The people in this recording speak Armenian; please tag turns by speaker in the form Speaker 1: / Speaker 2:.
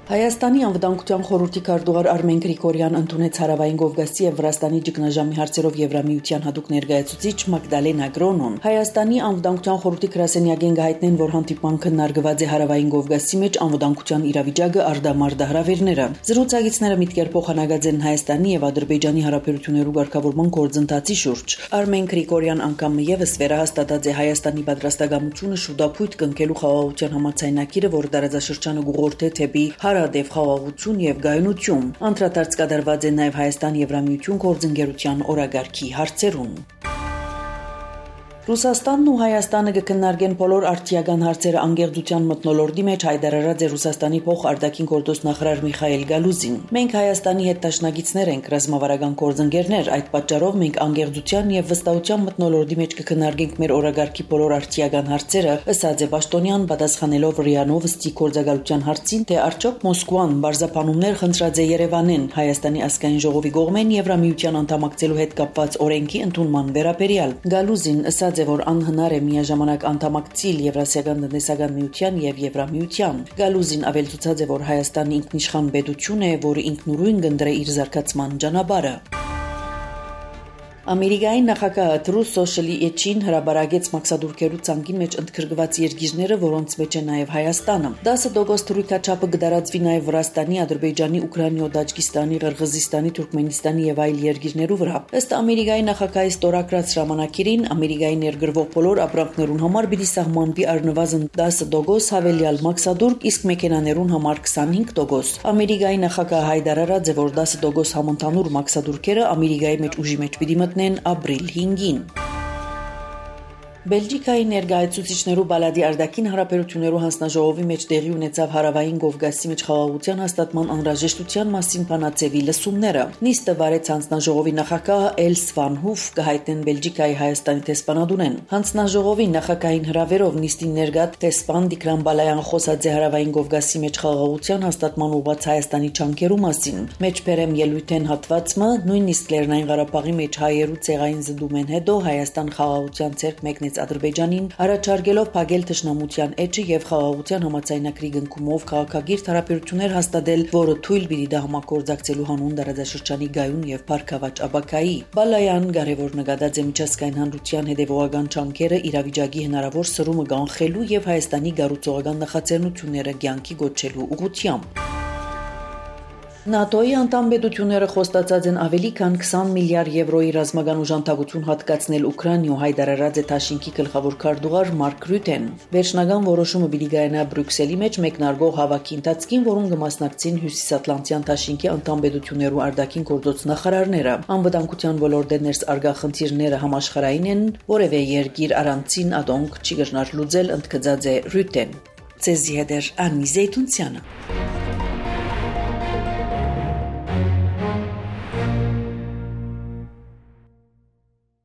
Speaker 1: Հայաստանի անվտանգության խորհրդի քարտուղար Արմեն Գրիգորյան ընդունեց Հարավային Կովկասի եւ Վրաստանի ճգնաժամի հարցերով Եվրամիության հատուկ ներկայացուցիչ Մագդալենա Գրոնոն։ Հայաստանի անվտանգության խորհրդի գրասենյակին գահիտնեն, որ հանդիպման քննարկված է Հարավային Կովկասի մեջ անվտանգության իրավիճակը արդամարդա հրավերները։ Զրուցակիցները միտքեր փոխանակած են Հայաստանի եւ Ադրբեջանի հարաբերություններու ղեկավարման գործընթացի շուրջ։ Արմեն Գրիգորյան անգամ եւս վերահաստատած է Հայաստանի պատրաստակամությունը շուտապույտ կնքելու խաղաղության համաձայնագիրը, որ տարածաշրջանը գուղորթե թեպի հարադեպ խաղաղություն եւ գայունություն։ Անդրադարձ կատարված է նաեւ Հայաստան-Եվրամիություն գործընկերության օրագարկի հարցերուն։ Ռուսաստանն ու Հայաստանը կքննարկեն բոլոր արտիական հարցերը անկեղծության մթնոլորտի մեջ, հայտարարած է Ռուսաստանի փոխարտաքին գործոստնախարար Միխայել Գալուզին։ Մենք Հայաստանի հետ տաշնակիցներ ենք, ռազմավարական գործընկերներ, այդ պատճառով մենք անկեղծության եւ վստահության մթնոլորտի մեջ կքննարկենք մեր օրագարկի բոլոր արտիական հարցերը, ըստ է Պաշտոնյան պատասխանելով ՌԻԱ Նովոստի գործակալության հարցին, թե արդյոք Մոսկվան բարձրապանումներ խնդրած է Երևանին Հայաստանի ազգային ժողովի կողմեն Եվրամիության անդամակցելու հետ կապված օրենքի ընդունման վերաբերյալ։ Գալուզին ըստ որ անհնար է միաժամանակ անդամակցել Եվրասիական տնտեսական միության եւ Եվրամիության։ Գալուզին ավելցուցած է, որ Հայաստանը ինքնիշխան պետություն է, որը ինքնուրույն կընտրե իր զարգացման ճանապարհը։ Ամերիկայի նախագահը Truth Social-ի էջին հրաբարագեց մաքսադուրքերու ցանկին մեջ ընդգրկված երկիրները, որոնց մեջ է նաև Հայաստանը։ 10% թուրքաչափը կդարածվի նաև Վրաստանի, Ադրբեջանի, Ուկրաինայի, Տաջիկստանի, Ղրղզստանի, Թուրքմենստանի եւ այլ երկիրներու վրա։ Ըստ Ամերիկայի նախագահի ստորագրած հրամանագիրին, Ամերիկայի ներգրվող բոլոր ապրանքներուն համար պիտի սահմանվի առնվազն 10% հավելյալ մաքսադուրք, իսկ մեքենաներուն համար 25%։ Ամերիկայի նախագահը հայտարարած է, որ 10% համընդհանուր մաքսադուրքերը Ամերիկայի մեջ ուժի մեջ պիտի մտնեն ապրիլ 5-ին։ Բելգիկայի ներկայացուցիչներու բալադի արտաքին հարաբերություններու հանձնաժողովի մեջ տեղի ունեցավ Հարավային Կովկասի մեջ խաղաղության հաստատման անհրաժեշտության մասին բանացեվի լսումները։ Նիստը վարեց հանձնաժողովի նախագահ Էլս Վան Հուֆ կհայտնեն Բելգիկայի Հայաստանի տեսփանադունեն։ Հանձնաժողովի նախագահին հրավերով նիստին ներկա տեսփան Տիգրան Բալայան խոսած է Հարավային Կովկասի մեջ խաղաղության հաստատման ուղղված Հայաստանի չանքերու մասին։ Մեջբերեմ ելույթեն հատվածը նույնիսկ Լեռնային Ղարաբաղի մեջ հայերու ցեղային զդումեն հետո Հայաստան խաղաղության ցերկ մեկնեց Ադրբեջանին, առաջարկելով փակել թշնամության էջը եւ խաղաղության համաձայնագրի գնքումով քաղաքագիր հարաբերություններ հաստատել, որը թույլ պիտի դա համագործակցելու հանուն տարածաշրջանի գայուն եւ բարգավաճ ապակայի։ Բալայան կարևոր նկատած է միջազգային հանրության հետևողական չանքերը իրավիճակի հնարավոր սրումը կանխելու եւ Հայաստանի գառուցողական նախաձեռնությունները կյանքի գոչելու ուղղությամբ։ ՆԱՏՕ-ի անդամ պետությունները խոստացած են ավելի քան 20 միլիարդ եվրոյի ռազմական ուժանդակություն հատկացնել Ուկրաինայու, հայտարարած է Թաշինքի գլխավոր քարտուղար Մարկ Ռյուտեն։ Վերջնական որոշումը պիտի կայանա Բրյուսելի մեջ մեկնարկող հավաքի ընթացքին, որոնց կմասնակցին Հյուսիսատլանտյան Թաշինքի անդամ պետություններու արտաքին գործոց նախարարները։ Անվտանգության ոլորտի ներս արգա խնդիրները համաշխարհային են, որևէ երկիր առանցին ադոնք չի գտնար լուծել, ընդգծած է Ռյուտեն։ Ցեզի հետ Անի Զեյթունցյանը։